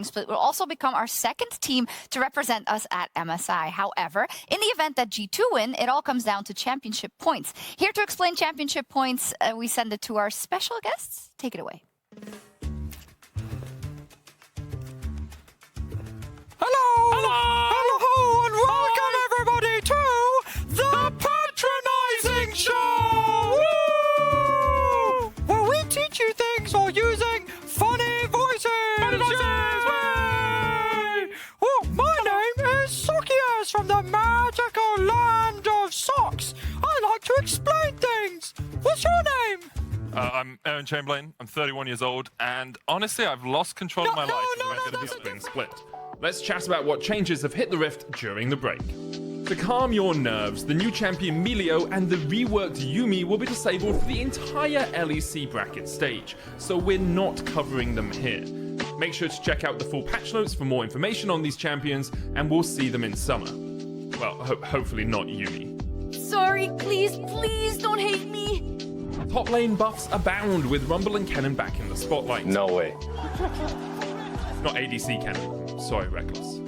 split will also become our second team to represent us at MSI. However, in the event that G2 win, it all comes down to championship points. Here to explain championship points, we send it to our special guests. Take it away. Hello! Hello! And welcome everybody to the Patronizing Show! Woo! Where we teach you things while using funny voices! Funny voices! Yay! Oh, my name is Sokias from the magical land of socks. I like to explain things. What's your name? I'm Aaron Chamberlain. I'm 31 years old, and honestly, I've lost control of my life. That's a Been split. Let's chat about what changes have hit the Rift during the break. To calm your nerves, the new champion Melio and the reworked Yuumi will be disabled for the entire LEC bracket stage, so we're not covering them here. Make sure to check out the full patch notes for more information on these champions, and we'll see them in summer. Well, hopefully not Yuumi. Sorry, please don't hate me. Top lane buffs abound with Rumble and Kennen back in the spotlight. No way. Not ADC Kennen. Sorry, Reckless.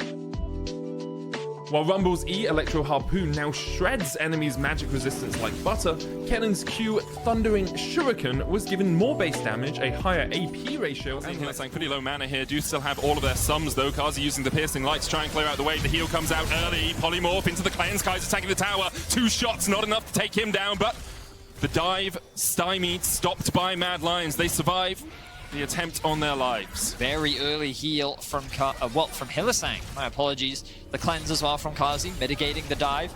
While Rumble's E Electro Harpoon now shreds enemies' magic resistance like butter, Kennen's Q Thundering Shuriken was given more base damage, a higher AP ratio, and Saying pretty low mana here. Do still have all of their sums though. Kazi using the piercing light to try and clear out the way. The heal comes out early. Polymorph into the cleanse. Kai's attacking the tower. 2 shots, not enough to take him down, but the dive stymied, stopped by Mad Lions. They survive the attempt on their lives. Very early heal from from Hylissang. My apologies. The cleanse as well from Kazi, mitigating the dive.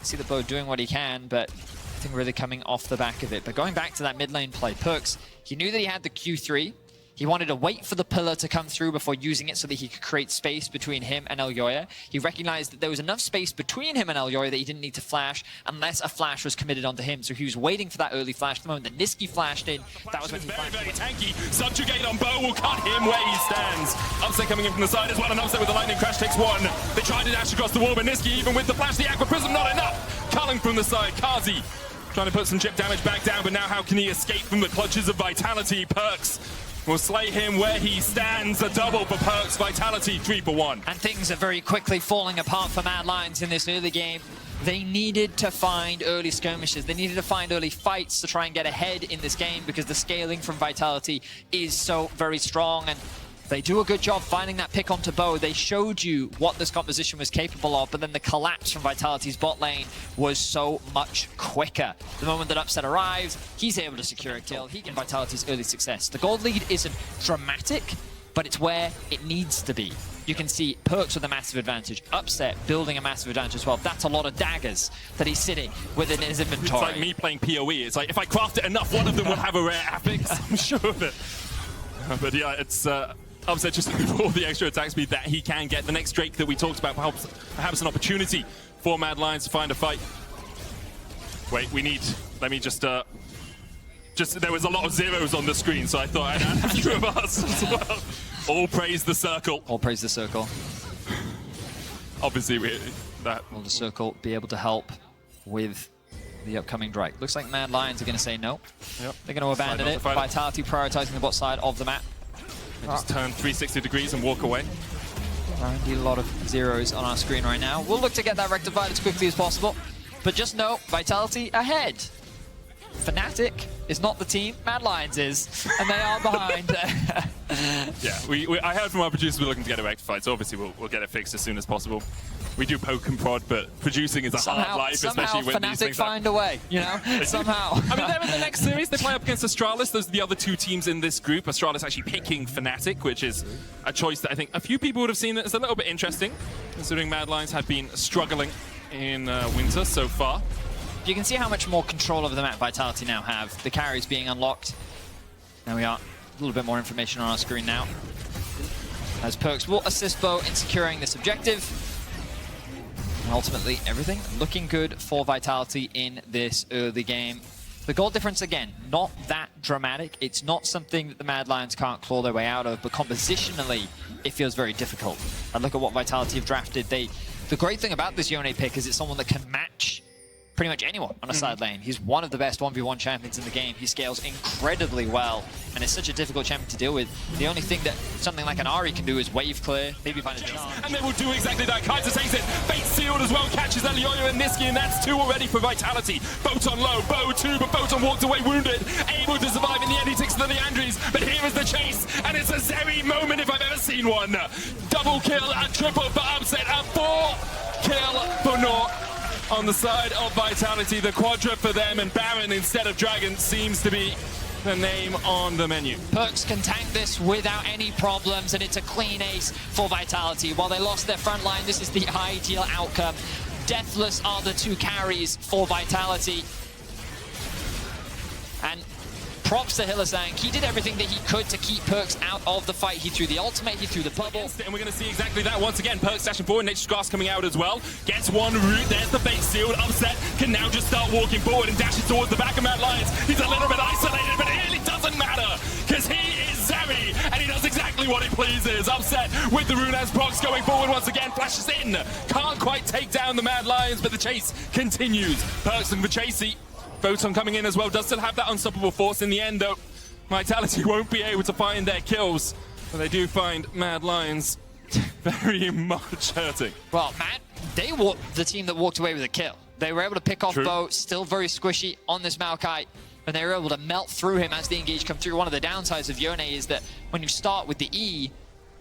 See the bow doing what he can, but nothing really coming off the back of it. But going back to that mid lane play, Perkz, he knew that he had the Q3. He wanted to wait for the pillar to come through before using it so that he could create space between him and Elyoya. He recognized that there was enough space between him and Elyoya that he didn't need to flash unless a flash was committed onto him. So he was waiting for that early flash. The moment that Nisqy flashed in, that was when he flashed. Very tanky. Subjugate on bow will cut him where he stands. Upset coming in from the side as well, and Upset with the lightning crash takes 1. They tried to dash across the wall, but Nisqy, even with the flash, the Aqua Prism, not enough. Culling from the side, Kazi trying to put some chip damage back down, but now how can he escape from the clutches of Vitality? Perkz will slay him where he stands. A double for Perkz. Vitality 3 for 1. And things are very quickly falling apart for Mad Lions in this early game. They needed to find early skirmishes. They needed to find early fights to try and get ahead in this game because the scaling from Vitality is so very strong. And they do a good job finding that pick onto bow. They showed you what this composition was capable of, but then the collapse from Vitality's bot lane was so much quicker. The moment that Upset arrives, he's able to secure a kill. He can Vitality's early success. The gold lead isn't dramatic, but it's where it needs to be. You can see Perkz with a massive advantage, Upset building a massive advantage as well. That's a lot of daggers that he's sitting within his inventory. It's like me playing PoE. It's like if I craft it enough, one of them will have a rare affix. I'm sure of it. But yeah, it's Upset just looking for all the extra attack speed that he can get. The next Drake that we talked about, perhaps an opportunity for Mad Lions to find a fight. Wait, let me just there was a lot of zeros on the screen, so I thought I'd add a few of us as well. All praise the circle. All praise the circle. Obviously, Will the circle be able to help with the upcoming Drake? Looks like Mad Lions are going to say no. Yep. They're going to abandon it. Vitality prioritizing the bot side of the map. They just turn 360 degrees and walk away. Indeed, a lot of zeros on our screen right now. We'll look to get that rectified as quickly as possible. But just know, Vitality ahead. Fnatic is not the team, Mad Lions is, and they are behind. Yeah, I heard from our producers we're looking to get it rectified, so obviously we'll get it fixed as soon as possible. We do poke and prod, but producing is a hard life, especially when these things find a way, you know? Somehow. I mean, they're in the next series. They play up against Astralis. Those are the other 2 teams in this group. Astralis actually picking Fnatic, which is a choice that I think a few people would have seen as a little bit interesting, considering Mad Lions had been struggling in winter so far. You can see how much more control over the map Vitality now have. The carries being unlocked. There we are. A little bit more information on our screen now. As Perkz will assist Bo in securing this objective. And ultimately, everything looking good for Vitality in this early game. The goal difference, again, not that dramatic. It's not something that the Mad Lions can't claw their way out of, but compositionally, it feels very difficult. And look at what Vitality have drafted. The great thing about this Yone pick is it's someone that can match pretty much anyone on a side lane. He's one of the best 1v1 champions in the game. He scales incredibly well, and it's such a difficult champion to deal with. The only thing that something like an Ari can do is wave clear, maybe find a charm. And they will do exactly that. Kaiser takes it. Fate sealed as well. Catches Elioyo and Niski, and that's 2 already for Vitality. Photon low, Bo 2, but Photon walked away wounded. Able to survive in the end. He takes to the Andres, but here is the chase, and it's a Zeri moment if I've ever seen one. Double kill, a triple for Upset, a 4 kill for Naught. On the side of Vitality, the quadra for them, and Baron instead of Dragon seems to be the name on the menu. Perkz can tank this without any problems, and it's a clean ace for Vitality. While they lost their front line, this is the ideal outcome. Deathless are the 2 carries for Vitality. And props to Hylissang. He did everything that he could to keep Perkz out of the fight. He threw the ultimate, he threw the bubble. And we're going to see exactly that once again. Perkz dashing forward, Nature's Grass coming out as well. Gets one route, there's the base sealed. Upset can now just start walking forward and dashing towards the back of Mad Lions. He's a little bit isolated, but it really doesn't matter, because he is Zeri, and he does exactly what he pleases. Upset with the rune as Prox going forward once again, flashes in. Can't quite take down the Mad Lions, but the chase continues. Perkz and Vachasi. Photon coming in as well, does still have that unstoppable force in the end, though. Vitality won't be able to find their kills, but they do find Mad Lions very much hurting. Well, Matt, they were the team that walked away with a kill. They were able to pick off Bo, still very squishy on this Maokai, and they were able to melt through him as the engage come through. One of the downsides of Yone is that when you start with the E,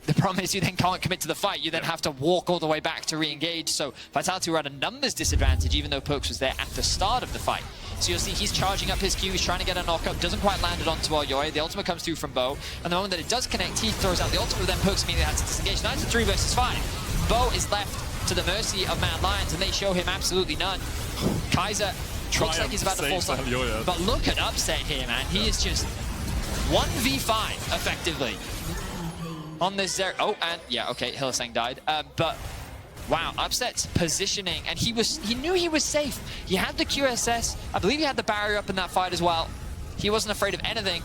the problem is you then can't commit to the fight. You then have to walk all the way back to re-engage. So Vitality were at a numbers disadvantage, even though Perkz was there at the start of the fight. So you'll see he's charging up his Q, he's trying to get a knock-up, doesn't quite land it onto Elioyo. The ultimate comes through from Bo, and the moment that it does connect, he throws out the ultimate, then Perkz immediately has to disengage. Now it's a 3 versus 5. Bo is left to the mercy of Mad Lions, and they show him absolutely none. Kaiser looks like he's about to fall something. But look at Upset here, man. He is just 1v5, effectively. On this Zeri. Oh, and yeah, okay, Hylissang died. But wow, Upset's positioning, and he knew he was safe. He had the QSS. I believe he had the barrier up in that fight as well. He wasn't afraid of anything.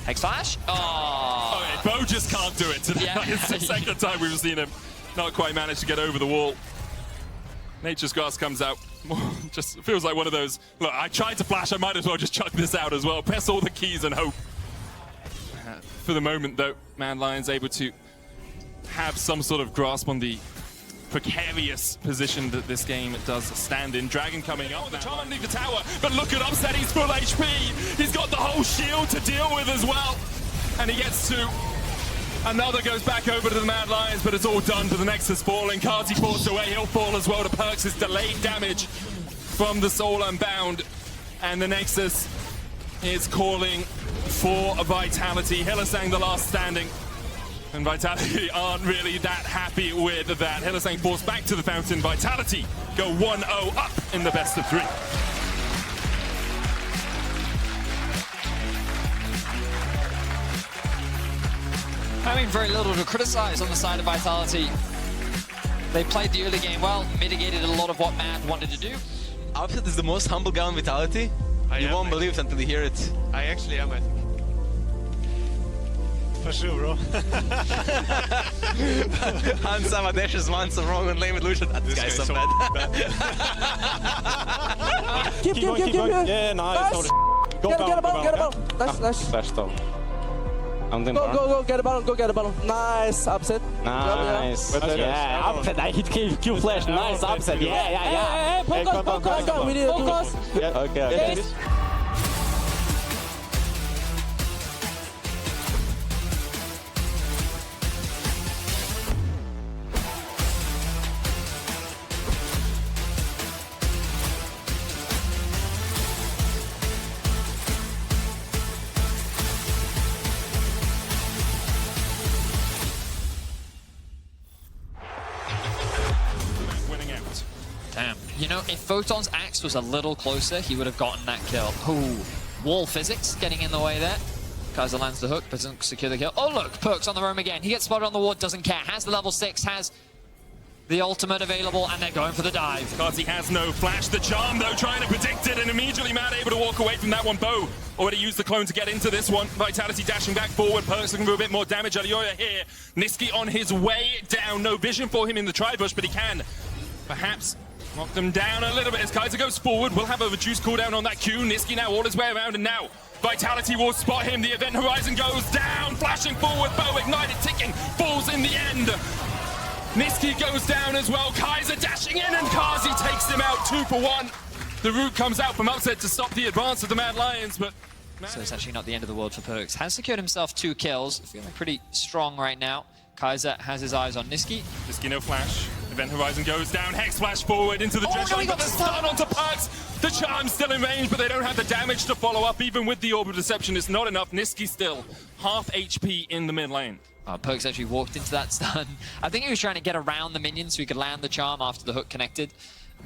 Hex Flash? Oh. Okay, Bo just can't do it today. Yeah. It's the second time we've seen him not quite manage to get over the wall. Nature's Grass comes out. Just feels like one of those, look, I tried to flash, I might as well just chuck this out as well. Press all the keys and hope. For the moment, though, Mad Lions able to have some sort of grasp on the precarious position that this game does stand in. Dragon coming up. The charm underneath the tower, but look at Upset, he's full HP. He's got the whole shield to deal with as well. And he gets to another, goes back over to the Mad Lions, but it's all done for the Nexus falling. Kazi forced away, he'll fall as well to Perkz. His delayed damage from the Soul Unbound. And the Nexus is calling for a Vitality. Hylissang the last standing. And Vitality aren't really that happy with that. Hylissang forced back to the fountain. Vitality go 1-0 up in the best of 3. I mean, very little to criticize on the side of Vitality. They played the early game well, mitigated a lot of what Mad wanted to do. Upset is the most humble guy on Vitality. You won't believe it until you hear it. I actually am, I think. For sure, bro. Hans Amadeus is once wrong and lame illusion. This guy's so bad. Keep. Yeah, nice. Nice. Go Get a ball. Nice. Flash stop. Go, get a ball. Nice, Upset. Nice. Yeah, Upset. I hit Q flash. Nice, Upset. Yeah. Hey, focus. We need to focus. Okay. Damn. You know, if Photon's axe was a little closer, he would have gotten that kill. Ooh. Wall physics getting in the way there. Kaiser lands the hook, but doesn't secure the kill. Oh, look, Perkz on the roam again. He gets spotted on the ward, doesn't care. Has the level 6, has the ultimate available, and they're going for the dive. Kazi has no flash. The charm, though, trying to predict it, and immediately Mad able to walk away from that one. Bo already used the clone to get into this one. Vitality dashing back forward. Perkz looking for a bit more damage. Elioyo here. Niski on his way down. No vision for him in the tri-bush, but he can perhaps Knock them down a little bit as Kaiser goes forward. We'll have a reduced cooldown on that Q. Niski now all his way around, and now Vitality will spot him. The event horizon goes down, flashing forward. Bow ignited, ticking, falls in the end. Niski goes down as well. Kaiser dashing in, and Kazi takes him out 2 for 1. The root comes out from Upset to stop the advance of the Mad Lions, but... So it's actually not the end of the world for Perks. Has secured himself 2 kills, feeling pretty strong right now. Kaiser has his eyes on Niski. Niski no flash. Event horizon goes down. Hex flash forward into the dredge. No, he got the stun onto Perks. The charm's still in range, but they don't have the damage to follow up. Even with the Orb of Deception, it's not enough. Niski still half HP in the mid lane. Perks actually walked into that stun. I think he was trying to get around the minions so he could land the charm after the hook connected.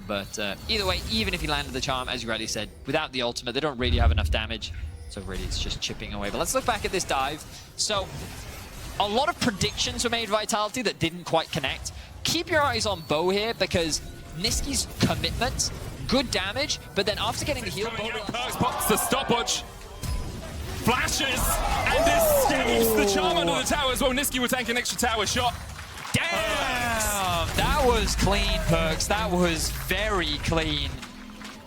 But either way, even if he landed the charm, as you rightly said, without the ultimate, they don't really have enough damage. So really, it's just chipping away. But let's look back at this dive. So a lot of predictions were made Vitality that didn't quite connect. Keep your eyes on Bow here, because Niski's commitment, good damage, but then after getting the heal, Perks pops the stopwatch, flashes, and escapes the charm under the tower as well. Niski will tank an extra tower shot. Damn! That was clean, Perks. That was very clean.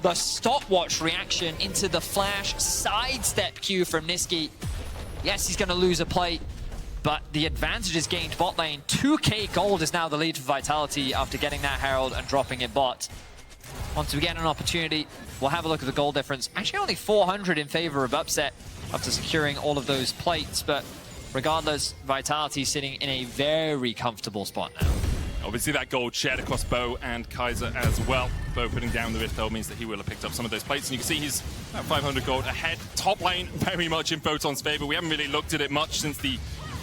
The stopwatch reaction into the flash sidestep Q from Niski. Yes, he's going to lose a plate, but the advantage is gained bot lane. 2k gold is now the lead for Vitality after getting that Herald and dropping it bot. Once we get an opportunity, we'll have a look at the gold difference. Actually only 400 in favor of Upset after securing all of those plates, but regardless, Vitality sitting in a very comfortable spot now. Obviously that gold shared across Bow and Kaiser as well. Bow putting down the Rift though means that he will have picked up some of those plates, and you can see he's about 500 gold ahead. Top lane very much in Photon's favor. We haven't really looked at it much since the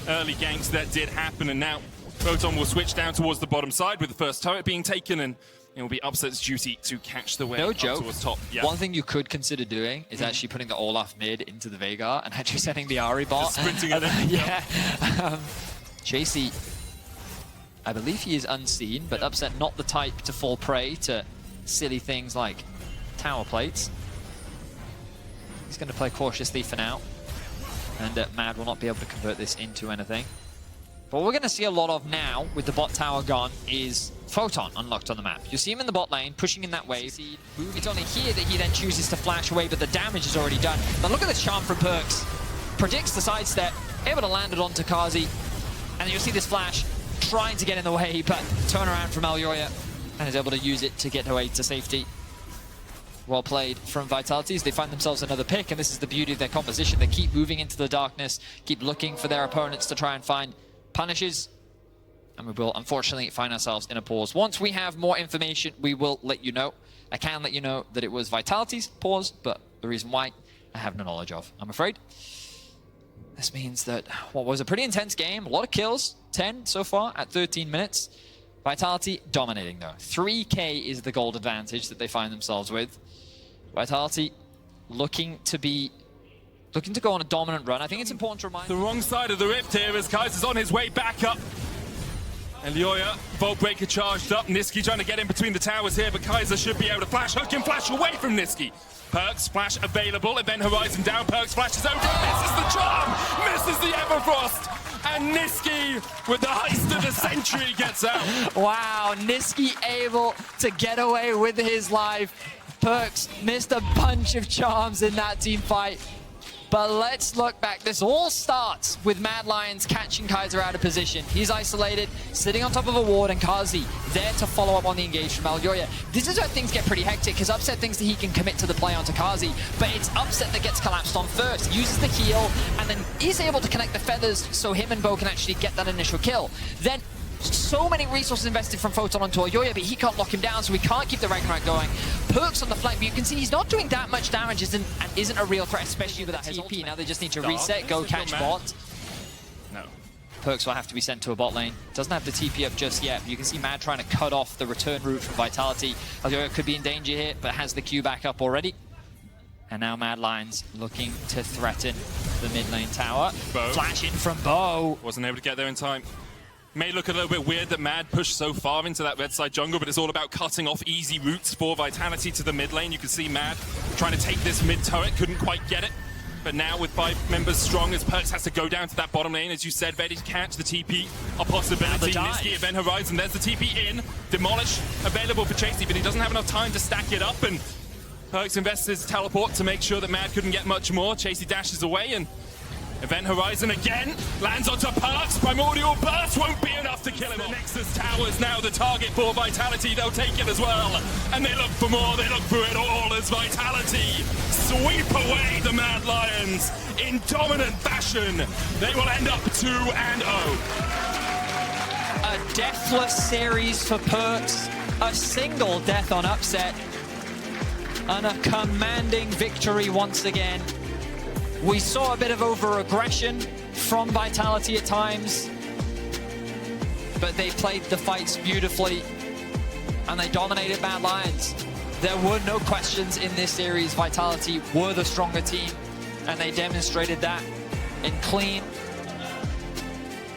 early ganks that did happen, and now Photon will switch down towards the bottom side with the first turret being taken, and it will be Upset's duty to catch the way no up joke. towards top. Yeah. One thing you could consider doing is actually putting the Olaf mid into the Veigar and actually sending the Ahri bot. Just sprinting it in. Yeah. Chasey, I believe he is unseen, but Upset not the type to fall prey to silly things like tower plates. He's going to play cautiously for now, and Mad will not be able to convert this into anything. But what we're going to see a lot of now, with the bot tower gone, is Photon unlocked on the map. You see him in the bot lane, pushing in that wave. It's only here that he then chooses to flash away, but the damage is already done. But look at this charm from Perks. Predicts the sidestep, able to land it onto Kazi, and then you'll see this flash trying to get in the way, but turn around from Alyoya, and is able to use it to get away to safety. Well played from Vitality as they find themselves another pick, and this is the beauty of their composition. They keep moving into the darkness, keep looking for their opponents to try and find punishes, and we will unfortunately find ourselves in a pause. Once we have more information, we will let you know. I can let you know that it was Vitality's pause, but the reason why, I have no knowledge of, I'm afraid. This means that what was a pretty intense game, a lot of kills, 10 so far at 13 minutes. Vitality dominating though. 3k is the gold advantage that they find themselves with. Vitality looking to go on a dominant run. I think it's important to remind... The wrong side of the rift here as Kaiser's on his way back up. Elioya, Bolt Breaker charged up. Niski trying to get in between the towers here, but Kaiser should be able to flash. Hook and flash away from Niski. Perks, flash available. Event horizon down. Perks flashes over. Misses the charm. Misses the Everfrost. And Niski, with the heist of the century, gets out. Wow, Niski able to get away with his life. Perks missed a bunch of charms in that team fight. But let's look back. This all starts with Mad Lions catching Kaiser out of position. He's isolated, sitting on top of a ward, and Kazi there to follow up on the engage from Alyoya. This is where things get pretty hectic, because Upset thinks that he can commit to the play onto Kazi, but it's Upset that gets collapsed on first, uses the heal, and then is able to connect the feathers so him and Bo can actually get that initial kill. Then so many resources invested from Photon onto Alyoya, but he can't lock him down, so we can't keep the Ragnarok going. Perks on the flank, but you can see he's not doing that much damage, isn't a real threat, especially with that TP. Now they just need to reset, go catch bot. No. Perks will have to be sent to a bot lane. Doesn't have the TP up just yet, but you can see Mad trying to cut off the return route from Vitality. Alyoya could be in danger here, but has the Q back up already. And now Mad Lions looking to threaten the mid lane tower. Bo. Flash in from Bo. Wasn't able to get there in time. May look a little bit weird that Mad pushed so far into that red side jungle, but it's all about cutting off easy routes for Vitality to the mid lane. You can see Mad trying to take this mid turret, couldn't quite get it. But now with 5 members strong, as Perks has to go down to that bottom lane, as you said, ready to catch the TP, a possibility. Nisqy, Event Horizon, there's the TP in. Demolish available for Chasey, but he doesn't have enough time to stack it up, and Perks invests his teleport to make sure that Mad couldn't get much more. Chasey dashes away, and Event Horizon again lands onto Perks. Primordial Burst won't be enough to kill him. The Nexus Tower is now the target for Vitality. They'll take it as well. And they look for more. They look for it all as Vitality sweep away the Mad Lions in dominant fashion. They will end up 2-0. A deathless series for Perks. A single death on upset. And a commanding victory once again. We saw a bit of over-aggression from Vitality at times, but they played the fights beautifully, and they dominated Mad Lions. There were no questions in this series. Vitality were the stronger team, and they demonstrated that in clean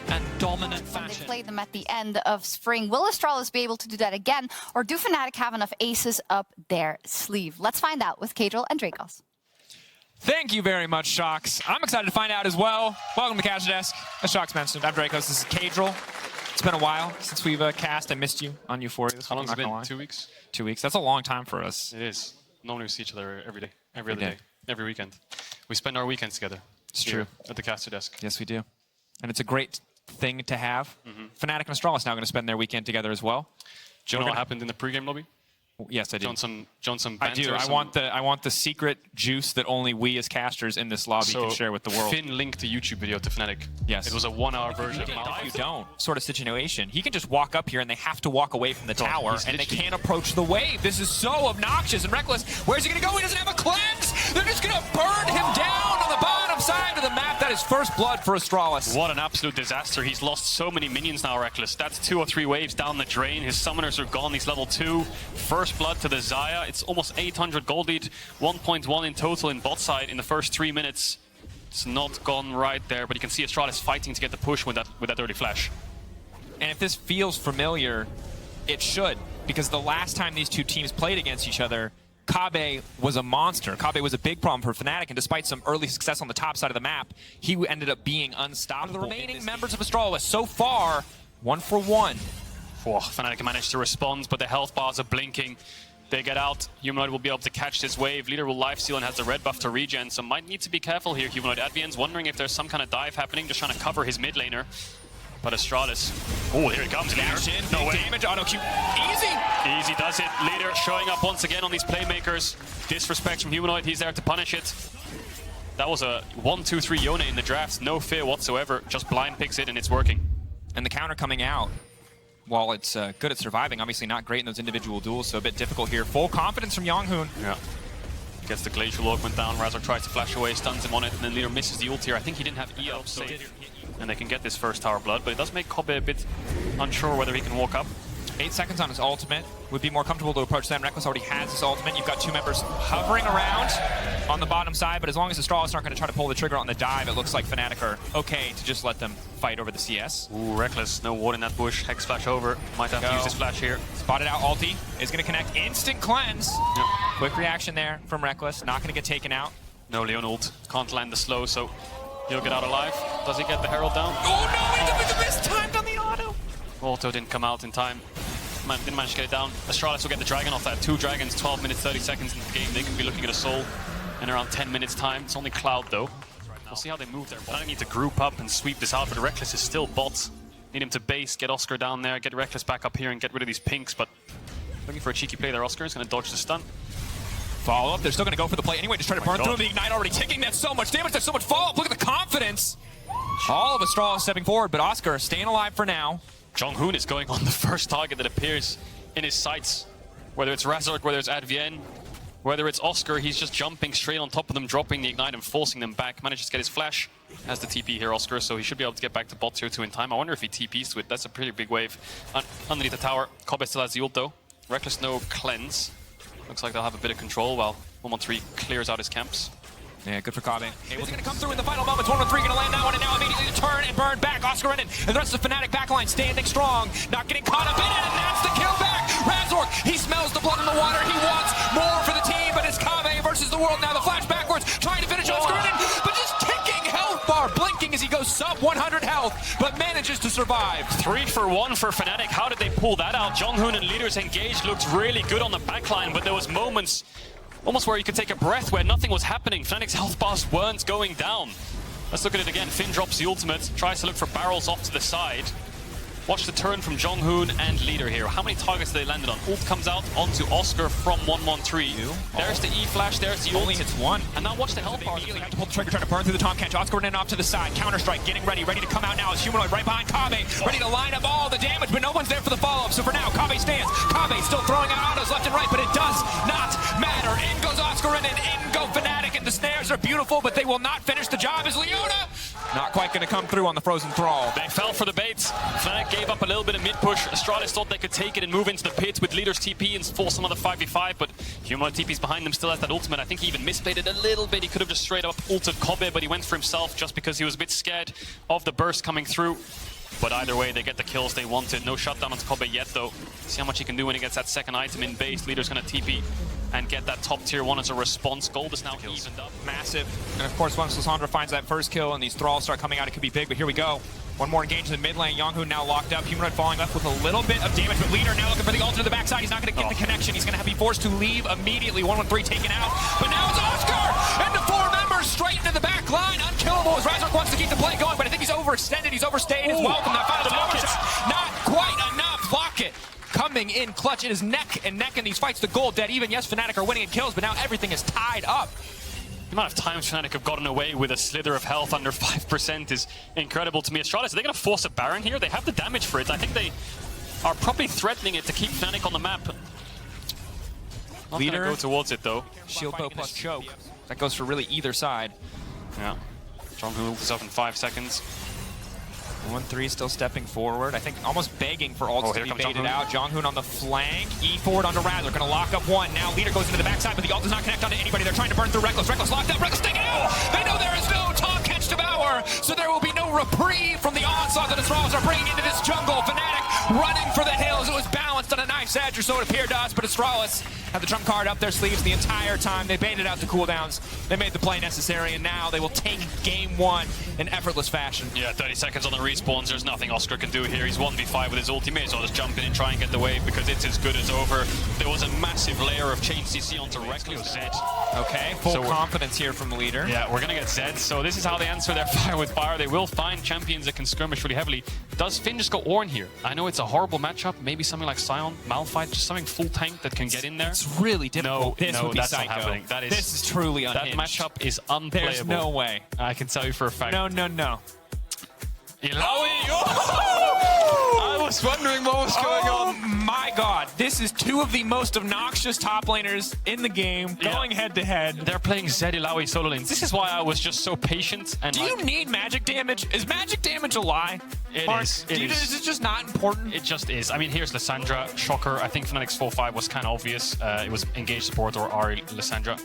and dominant fashion. They played them at the end of spring. Will Astralis be able to do that again, or do Fnatic have enough aces up their sleeve? Let's find out with Kadril and Dracos. Thank you very much, Shox. I'm excited to find out as well. Welcome to Cash Desk. As Shox mentioned, I'm Dracos. This is Kadril. It's been a while since we've cast. I missed you on Euphoria. How long has it been? 2 weeks? 2 weeks. That's a long time for us. It is. Normally we see each other every day, every other day, every weekend. We spend our weekends together. It's true. At the caster desk. Yes, we do. And it's a great thing to have. Fnatic and Astralis now going to spend their weekend together as well. Do you know what happened in the pregame lobby? Yes, I do. Johnson I do. I want the secret juice that only we as casters in this lobby can share with the world. Finn linked a YouTube video to Fnatic. Yes. It was a 1-hour version. If you don't, sort of situation. He can just walk up here and they have to walk away from the tower and they can't approach the wave. This is so obnoxious and reckless. Where's he going to go? He doesn't have a cleanse. They're just going to burn him down on the bottom side of the map. That is first blood for Astralis. What an absolute disaster. He's lost so many minions now, Reckless. That's 2 or 3 waves down the drain. His summoners are gone. He's level 2. First blood to the Xayah. It's almost 800 gold lead, 1.1 in total in bot side in the first 3 minutes. It's not gone right there, but you can see Astralis fighting to get the push with that early flash. And if this feels familiar, it should, because the last time these two teams played against each other, Kabe was a monster. Kabe was a big problem for Fnatic, and despite some early success on the top side of the map, he ended up being unstoppable. The remaining members of Astralis, so far, 1 for 1. Whoa, Fnatic managed to respond, but the health bars are blinking. They get out. Humanoid will be able to catch this wave. Leader will lifesteal and has the red buff to regen, so might need to be careful here, Humanoid. Advien's wondering if there's some kind of dive happening, just trying to cover his mid laner. But Astralis. Oh, here he comes, Leader. No way. Damage, auto Q. Easy! Easy does it. Leader showing up once again on these playmakers. Disrespect from Humanoid, he's there to punish it. That was a 1-2-3 Yone in the draft. No fear whatsoever. Just blind picks it and it's working. And the counter coming out. While it's good at surviving, obviously not great in those individual duels, so a bit difficult here. Full confidence from Yonghoon. Yeah. Gets the Glacial Augment down. Razor tries to flash away, stuns him on it, and then Leader misses the ult here. I think he didn't have E up safe. And they can get this first tower blood, but it does make Kobe a bit unsure whether he can walk up. 8 seconds on his ultimate. Would be more comfortable to approach them. Reckless already has his ultimate. You've got 2 members hovering around on the bottom side, but as long as Astralis aren't going to try to pull the trigger on the dive, it looks like Fnatic are okay to just let them fight over the CS. Ooh, Reckless. No ward in that bush. Hex flash over. Might have to use his flash here. Spotted out. Ulti is going to connect. Instant cleanse. Yep. Quick reaction there from Reckless. Not going to get taken out. No Leon ult. Can't land the slow, so he'll get out alive. Does he get the Herald down? Oh no, he mistimed on the auto. Auto didn't come out in time. Didn't manage to get it down. Astralis will get the dragon off that. 2 dragons, 12 minutes, 30 seconds into the game. They could be looking at a soul in around 10 minutes time. It's only Cloud though. We'll see how they move there. I need to group up and sweep this out, but Reckless is still bot. Need him to base, get Oscar down there, get Reckless back up here and get rid of these pinks, but looking for a cheeky play there. Oscar is going to dodge the stun. Follow up. They're still going to go for the play anyway. Just try to burn through the Ignite already ticking. That's so much damage. There's so much follow-up. Look at the confidence. All of Astralis stepping forward, but Oscar staying alive for now. Jonghoon is going on the first target that appears in his sights. Whether it's Razork, whether it's Advien, whether it's Oscar, he's just jumping straight on top of them, dropping the Ignite and forcing them back. Manages to get his flash. Has the TP here, Oscar, so he should be able to get back to bot tier 2 in time. I wonder if he TPs to it. That's a pretty big wave. Underneath the tower, Kobe still has the ult though. Reckless no cleanse. Looks like they'll have a bit of control while 113 clears out his camps. Yeah, good for Kabe. Able to come through in the final moments. 113 gonna land that one, and now immediately to turn and burn back. Oscar in it, and the rest of the Fnatic backline standing strong, not getting caught up in it, and that's the kill back. Razork, he smells the blood in the water. He wants more for the team, but it's Kabe versus the world now. The flash backwards, trying to finish Oscar in it. goes sub 100 health, but manages to survive. 3 for 1 for Fnatic. How did they pull that out? Jonghoon and leaders engaged, looked really good on the backline, but there was moments almost where you could take a breath where nothing was happening. Fnatic's health bars weren't going down. Let's look at it again. Finn drops the ultimate, tries to look for barrels off to the side. Watch the turn from Jonghoon and Leader here. How many targets they landed on? Ult comes out onto Oscar from 113. There's the E-flash, there's the ult. Only hits one. And now watch the health bar. Immediately have to pull the trigger, trying to burn through the Tomcat. Oscar in off to the side. Counter-strike, getting ready to come out now. It's Humanoid right behind Kobbe, ready to line up all the damage, but no one's there for the follow-up. So for now, Kobbe stands. Kobbe still throwing out autos left and right, but it does not matter. In goes Oscar and in go Fnatic, and the snares are beautiful, but they will not finish the job as Leona. Not quite going to come through on the Frozen Thrall. They fell for the bait. Fnatic gave up a little bit of mid-push. Astralis thought they could take it and move into the pit with Leader's TP and force another 5v5, but Humanoid TP's behind them, still has that ultimate. I think he even misplayed it a little bit. He could have just straight up ulted Kobbe, but he went for himself just because he was a bit scared of the burst coming through. But either way, they get the kills they wanted. No shutdown on Kobbe yet, though. See how much he can do when he gets that second item in base. Leader's going to TP and get that top tier 1 as a response. Gold is now evened up. Massive. And of course, once Lissandra finds that first kill and these thralls start coming out, it could be big, but here we go. One more engage in the mid lane. Jonghoon now locked up. Humanoid falling left with a little bit of damage, but Leader now looking for the ult to the backside. He's not going to get the connection. He's going to be forced to leave immediately. 113 taken out. But now it's Oscar! Into 4 members straight into the back line. Unkillable as Razork wants to keep the play going, but I think he's overextended. He's overstayed his welcome. That final power shot. Not quite enough. Locket coming in clutch. It is neck and neck in these fights. The goal dead even. Yes, Fnatic are winning in kills, but now everything is tied up. The amount of times Fnatic have gotten away with a slither of health under 5% is incredible to me. Astralis, are they going to force a Baron here? They have the damage for it. I think they are probably threatening it to keep Fnatic on the map. Not Leader go towards it, though. Shield bow plus choke. That goes for really either side. Yeah. Jonghoon is up in 5 seconds. 1-3 still stepping forward. I think almost begging for ults to be baited out. Jonghoon on the flank. E forward onto Razork. Going to lock up one. Now Leader goes into the backside, but the ult does not connect onto anybody. They're trying to burn through Reckless. Reckless locked up. Reckless taken out. They know there is no Tomcat Devour, so there will be no reprieve from the onslaught that the Thralls are bringing into this jungle. Fnatic running for the hills. It was balanced on a knife's edge, or so it appeared to us, but Astralis had the trump card up their sleeves the entire time. They baited out the cooldowns. They made the play necessary, and now they will take game 1 in effortless fashion. Yeah, 30 seconds on the respawns. There's nothing Oscar can do here. He's 1v5 with his ult. He may as well just jump in and try and get the wave because it's as good as over. There was a massive layer of change CC onto Reckless. Zed. Okay, full confidence here from the Leader. Yeah, we're going to get Zed. So this is how they answer their fire with fire. They will find champions that can skirmish really heavily. Does Finn just go Ornn here? I know it's a horrible matchup. Maybe something like Sion, Malphite, just something full tank that can get in there. It's really difficult. No, this would be that's psycho. not happening. This is truly unhinged. That matchup is unplayable. There's no way. I can tell you for a fact. No. Illaoi! I was wondering what was going on. Oh my god. This is 2 of the most obnoxious top laners in the game going head to head. They're playing Zed, Illaoi solo lanes. This is why I was just so patient. And do you need magic damage? Is magic damage a lie? It is. Is it just not important? It just is. I mean, here's Lissandra, Shocker. I think Fnatic's 4-5 was kind of obvious. It was engage support or Ahri Lissandra.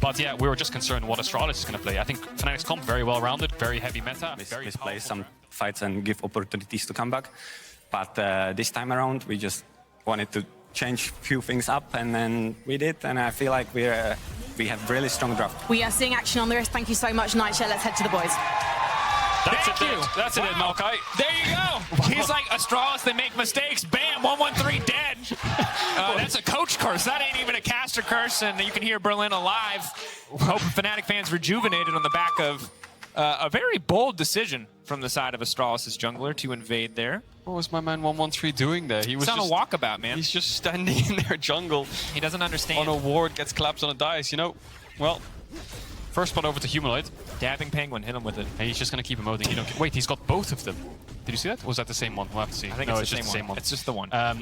But yeah, we were just concerned what Astralis is going to play. I think Fnatic's comp very well rounded, very heavy meta. We play some fights and give opportunities to come back. But this time around, we just wanted to change a few things up, and then we did. And I feel like we have really strong draft. We are seeing action on the wrist. Thank you so much, Nightshare. Let's head to the boys. That's it, Maokai. There you go. He's like Astralis, they make mistakes. Bam, 113 dead. That's a coach curse. That ain't even a caster curse, and you can hear Berlin alive. Hoping Fnatic fans rejuvenated on the back of a very bold decision from the side of Astralis' jungler to invade there. What was my man 113 doing there? He was on a walkabout, man. He's just standing in their jungle. He doesn't understand. On a ward, gets collapsed on a dice, you know. Well, first spot over to Humanoid. Dabbing Penguin, hit him with it. And he's just going to keep emoting. Wait, he's got both of them. Did you see that? Or was that the same one? We'll have to see. I think it's the same one. It's just the one. No,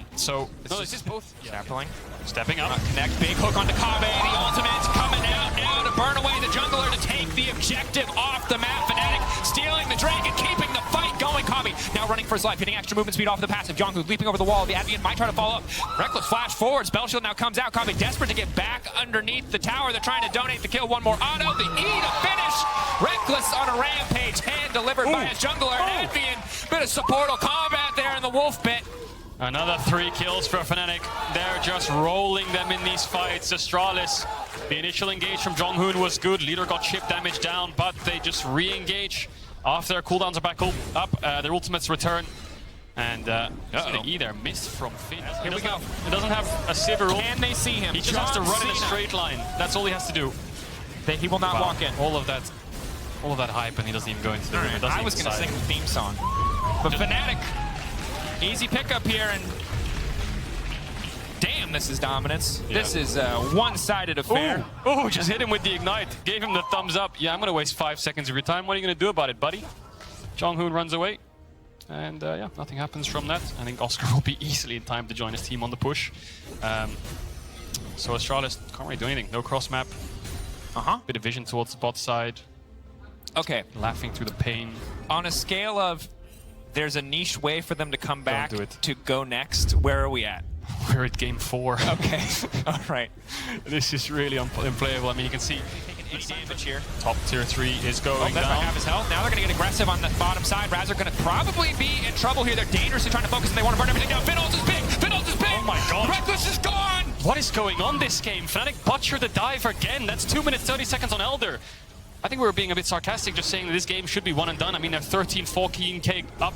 it's just both. Sapling. Stepping up. Connect, big hook onto Kobbe. The ultimate's coming out now to burn away the jungler to take the objective off the map. Fnatic stealing the Drake and keeping the fight going. Kobbe now running for his life, getting extra movement speed off the passive. Jonghoon leaping over the wall. The Advian might try to follow up. Reckless flash forward. Spell shield now comes out. Kobbe desperate to get back underneath the tower. They're trying to donate the kill. One more auto. The E to finish. Reckless on a rampage. Hand delivered by his jungler. And Advian, bit of supportal combat there in the wolf pit. Another 3 kills for Fnatic. They're just rolling them in these fights. Astralis, the initial engage from Jonghoon was good. Leader got chip damage down, but they just re-engage After their cooldowns are back up, their ultimates return. And E there, missed from Finn. Here we go. It doesn't have a Sivir ult. Can they see him? He just has to run in a straight line. That's all he has to do. He will not walk in. All of that hype, and he doesn't even go into the room. I was going to sing the theme song. But Fnatic, easy pickup here, and damn, this is dominance. Yeah. This is a one-sided affair. Oh, just hit him with the ignite. Gave him the thumbs up. Yeah, I'm going to waste 5 seconds of your time. What are you going to do about it, buddy? Jonghoon runs away. And yeah, nothing happens from that. I think Oscar will be easily in time to join his team on the push. So Astralis can't really do anything. No cross map. Bit of vision towards the bot side. Okay. Laughing through the pain. On a scale of there's a niche way for them to come back to go next, where are we at? We're at game 4. Okay. All right. This is really unplayable. I mean, you can see any damage here. Top tier 3 is going down. Half his health. Now they're going to get aggressive on the bottom side. Razor going to probably be in trouble here. They're dangerously trying to focus and they want to burn everything down. Finals is big. Finals is big. Oh my god. Reckless is gone. What is going on this game? Fnatic butchered the dive again. That's 2 minutes 30 seconds on Elder. I think we were being a bit sarcastic just saying that this game should be one and done. I mean, they're 13-14k up,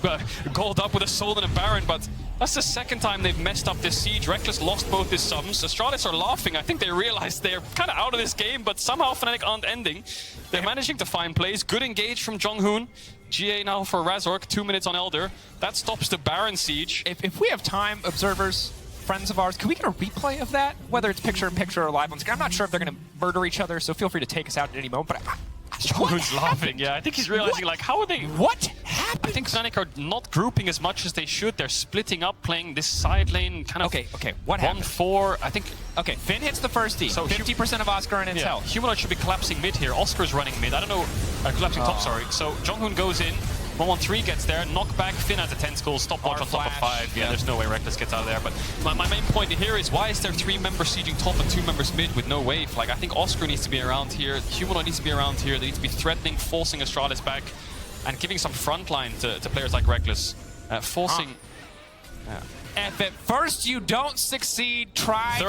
gold up with a Soul and a Baron, but that's the second time they've messed up this siege. Reckless lost both his subs. Astralis are laughing. I think they realized they're kind of out of this game, but somehow Fnatic aren't ending. They're managing to find plays. Good engage from Jonghoon. GA now for Razork, 2 minutes on Elder. That stops the Baron siege. If we have time, observers, friends of ours, can we get a replay of that? Whether it's picture-in-picture or live on screen. I'm not sure if they're going to murder each other, so feel free to take us out at any moment, but Jonghoon's laughing. Yeah, I think he's realizing, like, how are they... What happened? I think Fnatic are not grouping as much as they should. They're splitting up, playing this side lane, kind of... Okay, what happened? 1-4, I think... Okay, Finn hits the first D. So 50% of Oscar in its health. Humanoid should be collapsing mid here. Oscar's running mid. I don't know... collapsing top, sorry. So Jonghoon goes in. 1-1-3 gets there. Knock back. Finn has a 10 skull. Stopwatch on top of 5. Yeah, there's no way Reckless gets out of there. But my main point here is why is there 3 members sieging top and 2 members mid with no wave? Like, I think Oscar needs to be around here. Humanoid needs to be around here. They need to be threatening, forcing Astralis back, and giving some frontline to players like Reckless. Forcing... If at first you don't succeed, try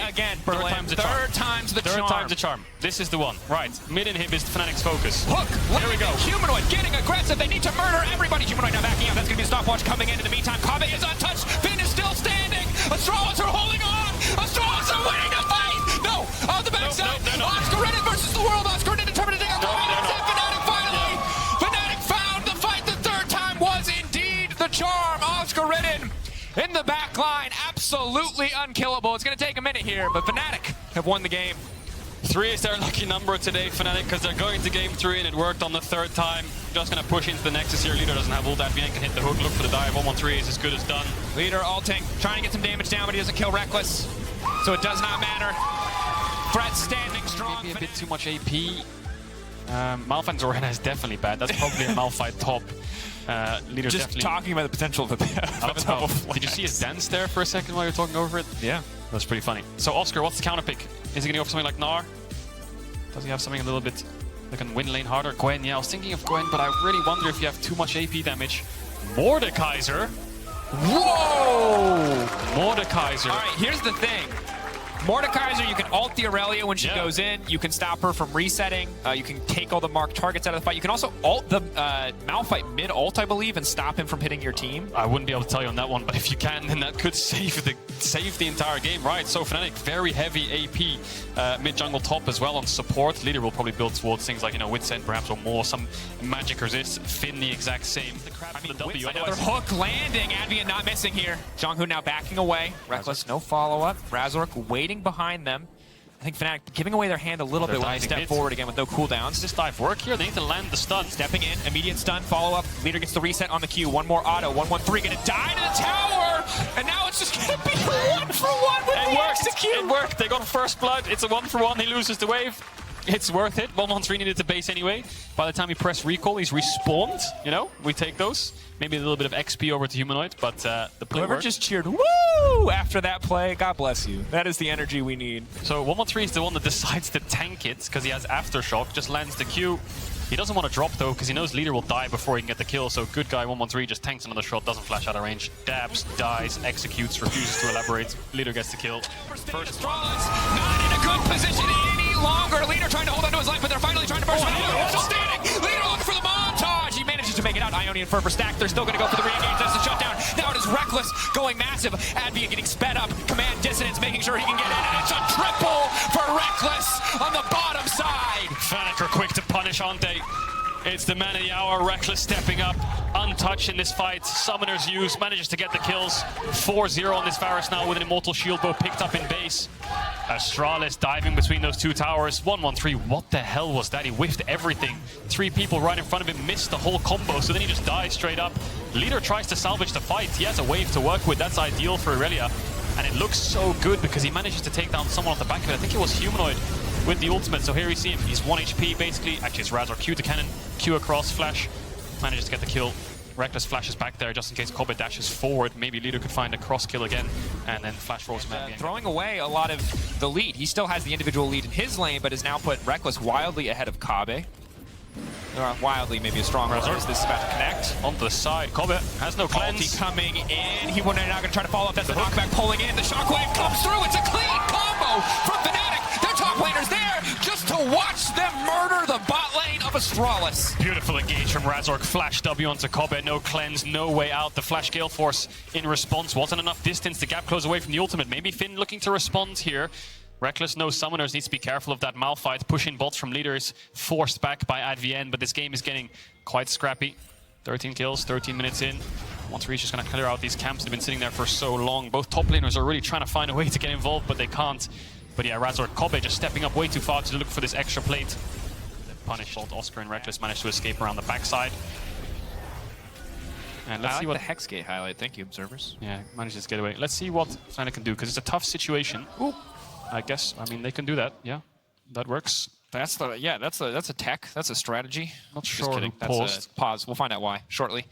again, Berlin. Third time's the charm. Third time's the charm. This is the one. Right. Mid-inhib is Fnatic's focus. Hook. Here we go. Humanoid getting aggressive. They need to murder everybody. Humanoid now backing up. That's going to be a stopwatch coming in. In the meantime, Kabe is untouched. Finn is still standing. Astralis are holding on. Astralis are winning the fight. No. On the backside. No. Oscar Reddit versus the world. Oscar Reddit determined to take a Fnatic finally. Fnatic found the fight the third time was indeed the charm. Oscar Reddit in the back line, absolutely unkillable. It's going to take a minute here, but Fnatic have won the game. 3 is their lucky number today, Fnatic, because they're going to game 3 and it worked on the third time. Just going to push into the Nexus here. Leader doesn't have ult. Advienne can hit the hook, look for the dive. 1-1-3 is as good as done. Leader ulting, trying to get some damage down, but he doesn't kill Reckless, so it does not matter. Fred standing strong. Maybe a bit too much AP. Malphite's Orena is definitely bad. That's probably a Malphite top. Leader just definitely... talking about the potential of a Did you see his dance there for a second while you were talking over it? Yeah. That's pretty funny. So Oscar, what's the counter pick? Is he going to go for something like Gnar? Does he have something a little bit that can win lane harder? Gwen, yeah, I was thinking of Gwen, but I really wonder if you have too much AP damage. Mordekaiser. Whoa! Mordekaiser. All right, here's the thing. Mordekaiser, you can ult the Aurelia when she goes in. You can stop her from resetting. You can take all the marked targets out of the fight. You can also ult the Malphite mid-ult, I believe, and stop him from hitting your team. I wouldn't be able to tell you on that one, but if you can, then that could save the entire game. Right, so Fnatic, very heavy AP mid-jungle top as well on support. Leader will probably build towards things like, Wit's End perhaps or more, some magic resist. Finn the exact same. Another hook landing. Advienne not missing here. Jonghoon now backing away. Reckless, no follow-up. Razork waiting behind them. I think Fnatic giving away their hand a little bit when they step forward again with no cooldowns. Does this dive work here? They need to land the stun. Stepping in, immediate stun, follow-up. Leader gets the reset on the Q. One more auto, 1-1-3, gonna die to the tower! And now it's just gonna be 1-for-1 with the execute! It worked! They got first blood. It's a 1-for-1. He loses the wave. It's worth it. 1-1-3 needed to base anyway. By the time he pressed recall, he's respawned. We take those. Maybe a little bit of XP over to Humanoid, but the play Whoever worked. just cheered woo after that play, God bless you. That is the energy we need. So 1-1-3 is the one that decides to tank it because he has Aftershock, just lands the Q. He doesn't want to drop though because he knows Leader will die before he can get the kill, so good guy 1-1-3 just tanks another shot, doesn't flash out of range, dabs, dies, executes, refuses to elaborate. Leader gets the kill. First not in a good position any longer. Leader trying to hold on to his life, but they're finally trying to burst him. Still standing. Leader looking for the montage. He make it out. Ionian Fervor stack. They're still going to go for the re-engage. That's the shutdown. Now it is Reckless going massive. Advian getting sped up. Command Dissonance making sure he can get in. And it's a triple for Reckless on the bottom side. Fnatic are quick to punish, aren't they? It's the man of the hour, Reckless stepping up, untouched in this fight. Summoner's use, manages to get the kills. 4-0 on this Varus now with an Immortal Shield Bow picked up in base. Astralis diving between those two towers. 1-1-3, what the hell was that? He whiffed everything. 3 people right in front of him missed the whole combo, so then he just dies straight up. Leader tries to salvage the fight. He has a wave to work with. That's ideal for Irelia. And it looks so good because he manages to take down someone off the back of it. I think it was Humanoid with the ultimate. So here we see him. He's 1 HP basically. Actually, it's Razor. Q to cannon. Q across. Flash. Manages to get the kill. Reckless flashes back there just in case Kobe dashes forward. Maybe Leader could find a cross kill again. And then Flash rolls him out. Throwing away a lot of the lead. He still has the individual lead in his lane, but has now put Reckless wildly ahead of Kabe. Wildly, maybe a strong word. This is about to connect. Onto the side. Kobe has no cleanse. Ulti coming in. He now going to try to follow up. That's the knockback pulling in. The shockwave comes through. It's a clean combo from Fnatic. Their top laners there just to watch them murder the bot lane of Astralis. Beautiful engage from Razork. Flash W onto Kobe. No cleanse, no way out. The Flash Gale Force in response. Wasn't enough distance to gap close away from the ultimate. Maybe Finn looking to respond here. Reckless knows Summoners needs to be careful of that Malphite. Pushing bots from leaders, forced back by Advienne, but this game is getting quite scrappy. 13 kills, 13 minutes in. Once Reach is going to clear out these camps that have been sitting there for so long. Both top laners are really trying to find a way to get involved, but they can't. But yeah, Razor Kobe just stepping up way too far to look for this extra plate. The punish both Oscar and Reckless managed to escape around the backside. And let's see what the Hexgate highlight. Thank you, observers. Yeah, manages to get away. Let's see what Fnatic can do, because it's a tough situation. Ooh. I guess, I mean, they can do that. Yeah, that works. That's a tech. That's a strategy. Not Just sure. kidding. That's a pause. We'll find out why shortly.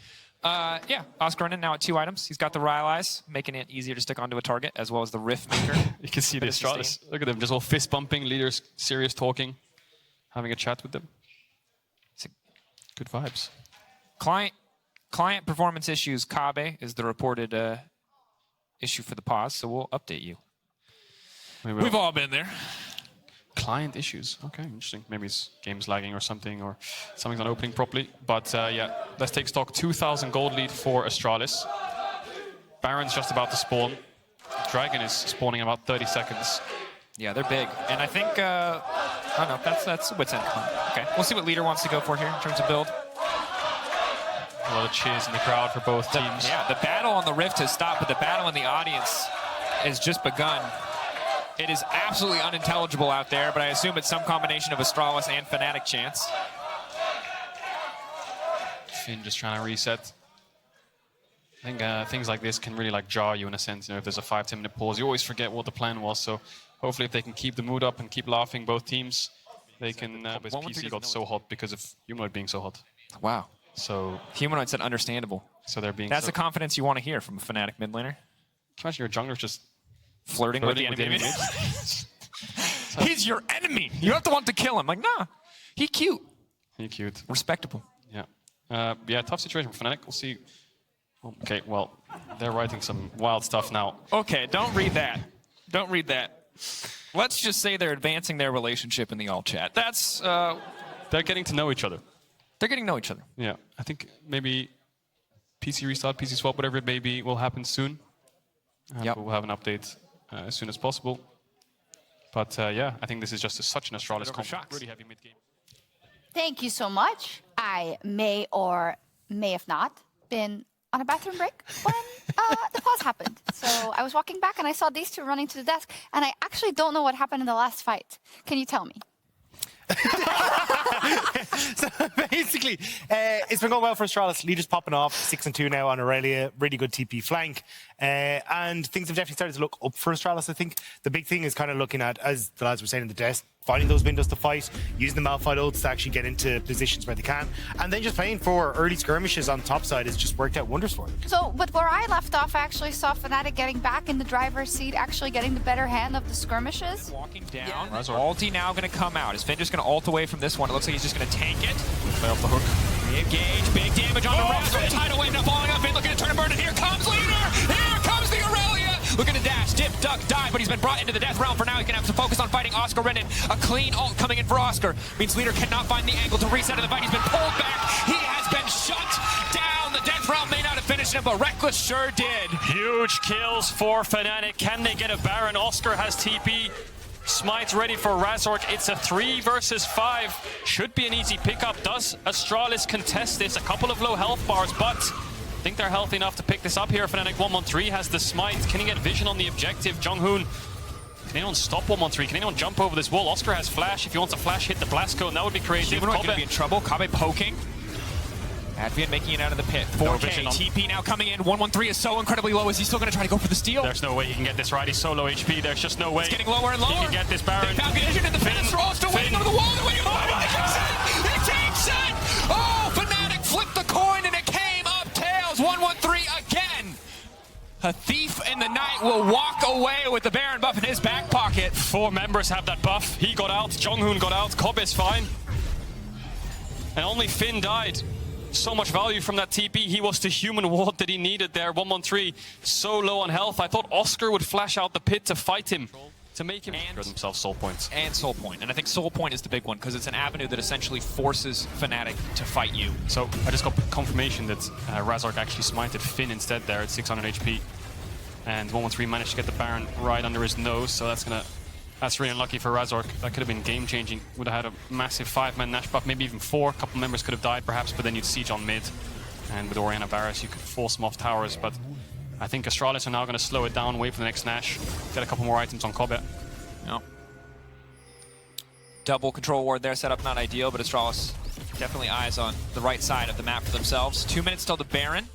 Yeah, Oscar now at 2 items. He's got the Rylai's, making it easier to stick onto a target, as well as the Rift Maker. You can see the Astralis. Look at them, just all fist bumping, leaders serious talking, having a chat with them. Good vibes. Client performance issues. Kabe is the reported issue for the pause, so we'll update you. We've all been there. Client issues. Okay, interesting. Maybe his game's lagging or something's not opening properly. But yeah, let's take stock. 2,000 gold lead for Astralis. Baron's just about to spawn. Dragon is spawning in about 30 seconds. Yeah, they're big. And I think, oh no, that's what's in. Okay, we'll see what Leader wants to go for here in terms of build. A lot of cheers in the crowd for both teams. Yeah, the battle on the Rift has stopped, but the battle in the audience has just begun. It is absolutely unintelligible out there, but I assume it's some combination of Astralis and Fnatic chance. Finn just trying to reset. I think things like this can really like jar you in a sense. You know, if there's a 5-10 minute pause, you always forget what the plan was. So hopefully, if they can keep the mood up and keep laughing, both teams, they can. His PC got so hot because of Humanoid being so hot. Wow. So Humanoid said understandable. So they're being. That's the confidence you want to hear from a Fnatic mid laner. Can you imagine your jungler's just flirting with the enemy? He's your enemy. You have to want to kill him. Like, nah, he cute. He cute. Respectable. Yeah. Yeah, tough situation for Fnatic. We'll see. Okay, well, they're writing some wild stuff now. Okay, don't read that. Don't read that. Let's just say they're advancing their relationship in the all chat. That's they're getting to know each other. They're getting to know each other. Yeah, I think maybe PC restart, PC swap, whatever it may be, will happen soon. Yep. We'll have an update as soon as possible. But yeah, I think this is just such an Astralis comp. Really heavy mid game. Thank you so much. I may or may have not been on a bathroom break when the pause happened. So I was walking back and I saw these two running to the desk, and I actually don't know what happened in the last fight. Can you tell me? So basically, it's been going well for Astralis. Leaders popping off, 6-2 now on Aurelia. Really good TP flank. And things have definitely started to look up for Astralis, I think. The big thing is kind of looking at, as the lads were saying in the desk, finding those windows to fight, using the Malphite ults to actually get into positions where they can, and then just playing for early skirmishes on the top side has just worked out wonders for them. So, but where I left off, I actually saw Fnatic getting back in the driver's seat, actually getting the better hand of the skirmishes. Walking down. Yeah. Ulti now going to come out. Is Finn just going to ult away from this one? It looks like he's just going to tank it. Play off the hook. Engage. Big damage on the Razor. Tidal wave now falling up. Finn looking to turn and burn it. Here comes Leader. Here comes the Aurelia. Looking to dash, dip, duck, dive, but he's been brought into the death realm for now. He can have to focus on fighting Oscar Renan. A clean ult coming in for Oscar. Means Leader cannot find the angle to reset in the fight. He's been pulled back. He has been shut down. The Death Realm may not have finished him, but Reckless sure did. Huge kills for Fnatic. Can they get a Baron? Oscar has TP. Smite ready for Razork. It's a 3 versus 5. Should be an easy pickup. Does Astralis contest this? A couple of low health bars, but I think they're healthy enough to pick this up here. Fnatic 113 has the Smite. Can he get vision on the objective? Jonghoon, can anyone stop 113? Can anyone jump over this wall? Oscar has flash. If he wants a flash, hit the blast cone. That would be crazy. Humanoid going to be in trouble. Kabe poking. Advian making it out of the pit. 4K, TP now coming in. 113 is so incredibly low. Is he still going to try to go for the steal? There's no way he can get this right. He's so low HP. There's just no way. It's getting lower and lower. He can get this Baron. They found Vision in the finish. They're all still waiting on the wall. They're waiting on the wall. He takes it! Oh, Fnatic flipped the coin and it came up tails. 113 again. A thief in the night will walk away with the Baron buff in his back pocket. 4 members have that buff. He got out. Jonghoon got out. Cobb is fine. And only Finn died. So much value from that TP. He was the human ward that he needed there. 113 so low on health. I thought Oscar would flash out the pit to fight him, to make him secure themselves soul points. And soul point. And I think soul point is the big one because it's an avenue that essentially forces Fnatic to fight you. So I just got confirmation that Razork actually smited Finn instead there at 600 HP. And 113 managed to get the Baron right under his nose, so that's really unlucky for Razork. That could have been game-changing. Would have had a massive 5-man Nash buff, maybe even 4. A couple members could have died perhaps, but then you'd siege on mid. And with Orianna Varus, you could force them off towers. But I think Astralis are now going to slow it down, wait for the next Nash, get a couple more items on Kobe. No. Double control ward there set up, not ideal, but Astralis definitely eyes on the right side of the map for themselves. 2 minutes till the Baron.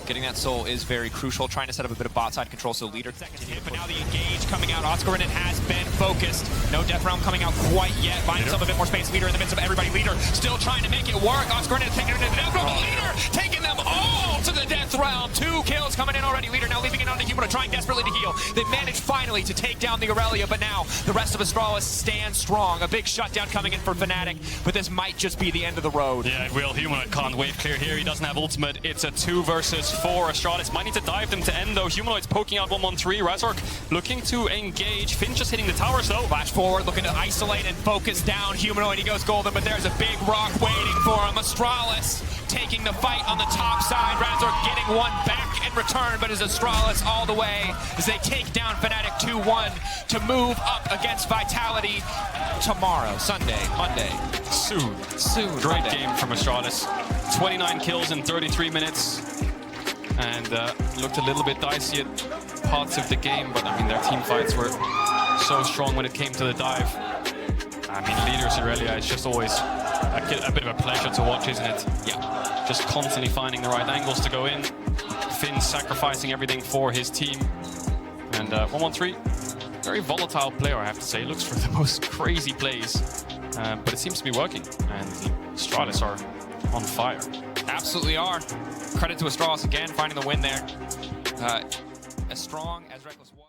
Getting that soul is very crucial, trying to set up a bit of bot side control so leader seconds hit, but now the engage coming out. Oscar has been focused. No Death Realm coming out quite yet. Buying himself a bit more space. Leader in the midst of everybody. Leader still trying to make it work. Oscar taking it into the Death Realm. Leader taking them all to the Death Realm. 2 kills coming in already. Leader now leaving it on the Humanoid, trying desperately to heal. They managed finally to take down the Aurelia, but now the rest of Astralis stand strong. A big shutdown coming in for Fnatic, but this might just be the end of the road. Yeah, it will. Humanoid can't wave clear here. He doesn't have ultimate. It's a 2 versus 4. Astralis might need to dive them to end though. Humanoid's poking out 113. Razork looking to engage. Finn just hitting the towers though. Flash forward, looking to isolate and focus down Humanoid. He goes golden, but there's a big rock waiting for him. Astralis taking the fight on the top side. Razork getting one back in return, but is Astralis all the way as they take down Fnatic 2-1 to move up against Vitality tomorrow, Sunday, Monday. Soon. Great game from Astralis. 29 kills in 33 minutes. And looked a little bit dicey at parts of the game, but I mean their team fights were so strong when it came to the dive. I mean, leaders Aurelia is just always a bit of a pleasure to watch, isn't it? Yeah. Just constantly finding the right angles to go in. Finn sacrificing everything for his team. And 113, very volatile player, I have to say. Looks for the most crazy plays, but it seems to be working. And the Astralis are on fire. Absolutely are. Credit to Astralis again, finding the win there. As strong as Reckless was.